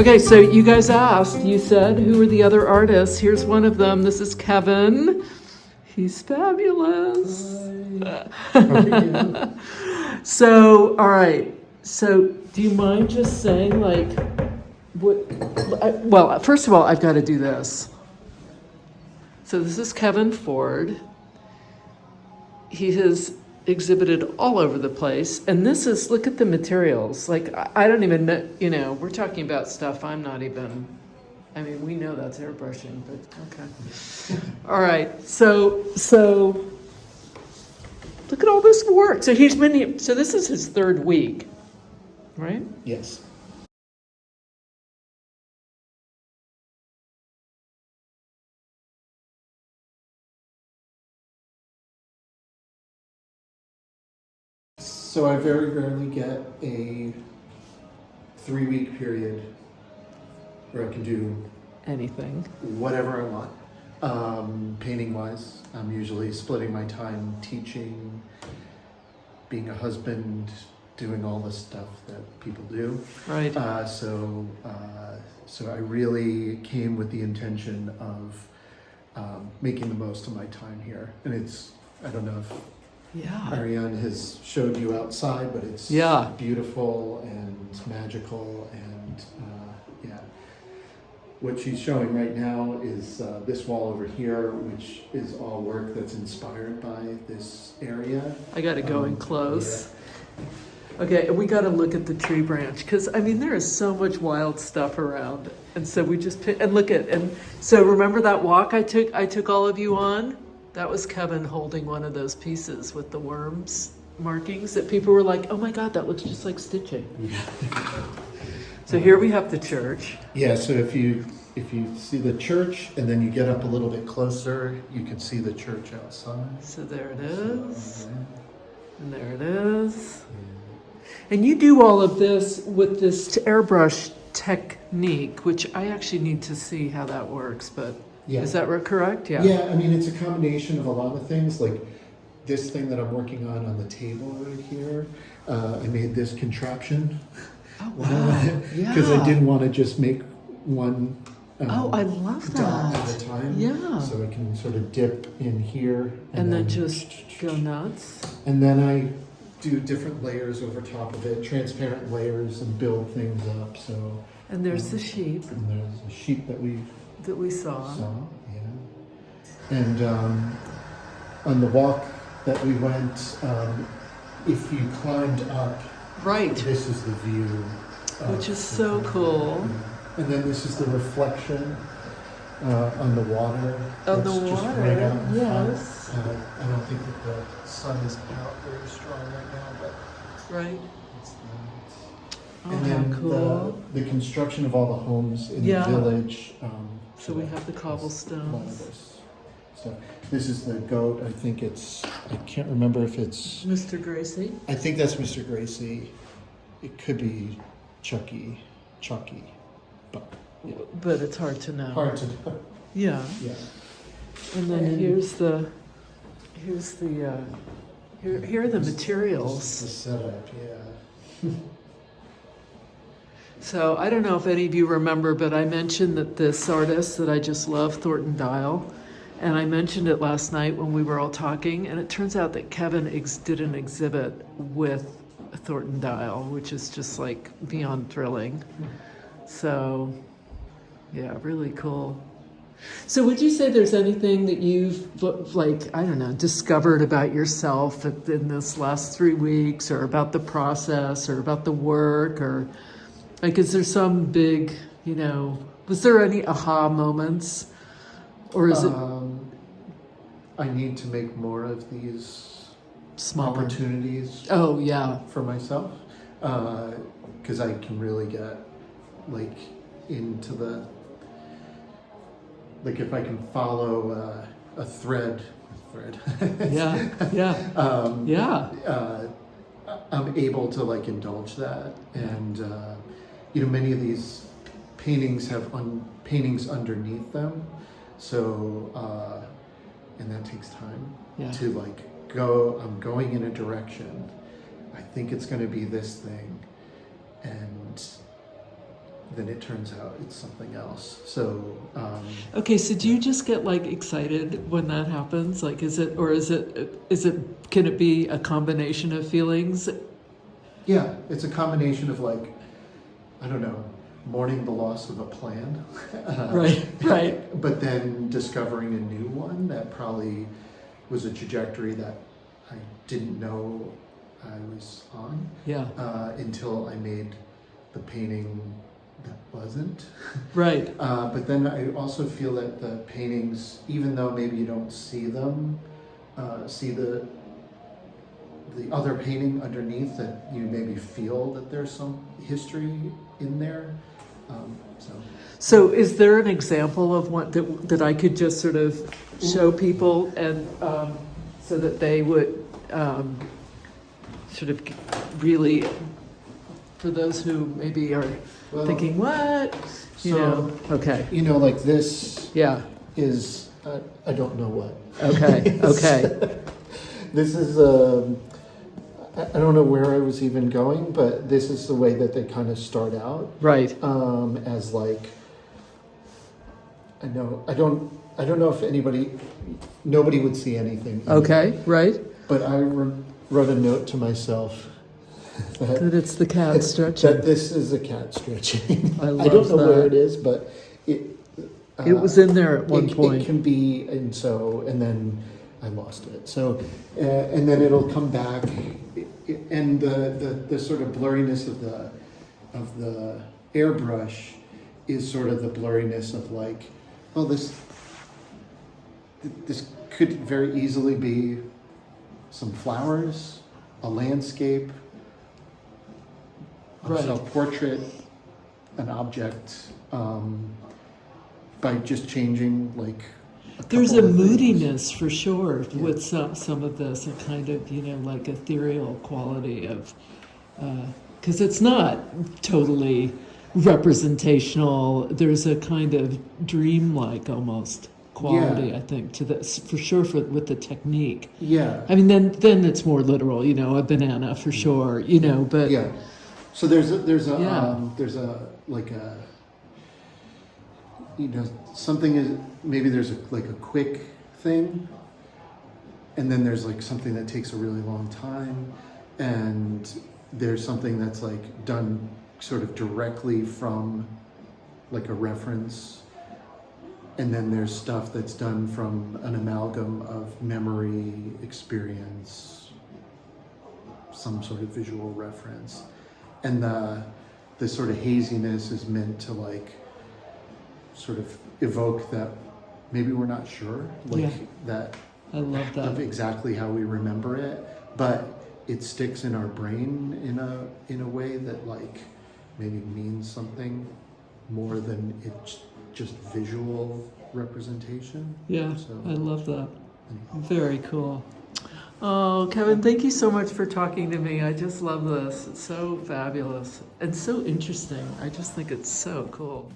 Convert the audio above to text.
Okay, so you guys asked, you said, who are the other artists? Here's one of them. This is Kevin. He's fabulous. So, all right. So, do you mind just saying, like, well, first of all, I've got to do this. So this is Kevin Ford. He has exhibited all over the place. And this is, look at the materials. Like, I don't even know, you know, we're talking about stuff I'm not even, I mean, we know that's airbrushing, but okay. All right, so look at all this work. So he's been, so this is his third week, right? Yes. So I very rarely get a 3-week period where I can do Anything. whatever I want. Painting wise, I'm usually splitting my time teaching, being a husband, doing all the stuff that people do. Right. So I really came with the intention of making the most of my time here. And it's, I don't know if Yeah. Ariane has showed you outside, but it's beautiful and magical, and yeah. What she's showing right now is this wall over here, which is all work that's inspired by this area. I got to go in close. Yeah. Okay, we got to look at the tree branch, because I mean there is so much wild stuff around, and so we just and look at, and so remember that walk I took all of you on. That was Kevin holding one of those pieces with the worms markings that people were like, oh my God, that looks just like stitching. So here we have the church. Yeah, so if you see the church and then you get up a little bit closer, you can see the church outside. So there it is. And there it is. And you do all of this with this airbrush technique, which I actually need to see how that works, but is that correct? Yeah. Yeah, I mean, it's a combination of a lot of things. Like this thing that I'm working on the table right here, I made this contraption. Oh, wow. Yeah. Because I didn't want to just make one I love dot that. at a time. Yeah. So I can sort of dip in here. And then just go nuts. And then I do different layers over top of it, transparent layers, and build things up. So. And there's the sheep. And there's a sheep that we saw. Yeah. And on the walk that we went, if you climbed up, right, this is the view. Which is so cool. And then this is the reflection on the water. On the water, just right out in yes. front. I don't think that the sun is out very strong right now, but right. It's that. Oh, and then cool. the construction of all the homes in the village. So we have the cobblestones. Stuff. This is the goat. I think it's, I can't remember if it's Mr. Gracie. I think that's Mr. Gracie. It could be Chucky, but yeah. But it's hard to know. Hard to know. Yeah. Yeah. And then here's the here are the materials. This is the setup, yeah. So I don't know if any of you remember, but I mentioned that this artist that I just love, Thornton Dial, and I mentioned it last night when we were all talking, and it turns out that Kevin did an exhibit with Thornton Dial, which is just like beyond thrilling. So, yeah, really cool. So would you say there's anything that you've, like, I don't know, discovered about yourself in this last 3 weeks, or about the process, or about the work, or like, is there some big, you know, was there any aha moments? Or is it? I need to make more of these smaller opportunities. Oh, yeah. For myself. Because I can really get, like, into the, like, if I can follow a thread. Yeah, yeah. Yeah. I'm able to, like, indulge that. And, you know, many of these paintings have paintings underneath them. So, and that takes time to, like, I'm going in a direction. I think it's going to be this thing. And then it turns out it's something else. So okay, so do you just get like excited when that happens? Like, can it be a combination of feelings? yeah, it's a combination of like, I don't know, mourning the loss of a plan. Right. But then discovering a new one that probably was a trajectory that I didn't know I was on. Yeah. Until I made the painting that wasn't. Right. But then I also feel that the paintings, even though maybe you don't see them, see the other painting underneath, that you maybe feel that there's some history in there. So is there an example of one that I could just sort of show people, and so that they would sort of really, for those who maybe are thinking, what? Okay. Like this Yeah. is, I don't know what. Okay. Okay. This is, I don't know where I was even going, but this is the way that they kind of start out. Right. As like, I don't know if nobody would see anything. Okay. Right. But I wrote a note to myself that it's the cat stretching. That this is a cat stretching. I don't know that. where it is, but it was in there at one point. It can be, and then I lost it. So, and then it'll come back, and the sort of blurriness of the airbrush is sort of the blurriness of like, well, this could very easily be some flowers, a landscape, a self-portrait, an object, by just changing like there's a moodiness for sure with some of this, a kind of, like ethereal quality of, because it's not totally representational. There's a kind of dreamlike almost quality, I think, to this, for sure, with the technique. Yeah. I mean, then it's more literal, a banana for sure, but. Yeah. So there's a something is, maybe there's a quick thing, and then there's like something that takes a really long time, and there's something that's like done sort of directly from like a reference, and then there's stuff that's done from an amalgam of memory, experience, some sort of visual reference, and the sort of haziness is meant to like sort of evoke that maybe we're not sure, that I love that, of exactly how we remember it, but it sticks in our brain in a way that like maybe means something more than it's just visual representation. Yeah, so, I love that. Very cool. Oh, Kevin, thank you so much for talking to me. I just love this. It's so fabulous and so interesting. I just think it's so cool.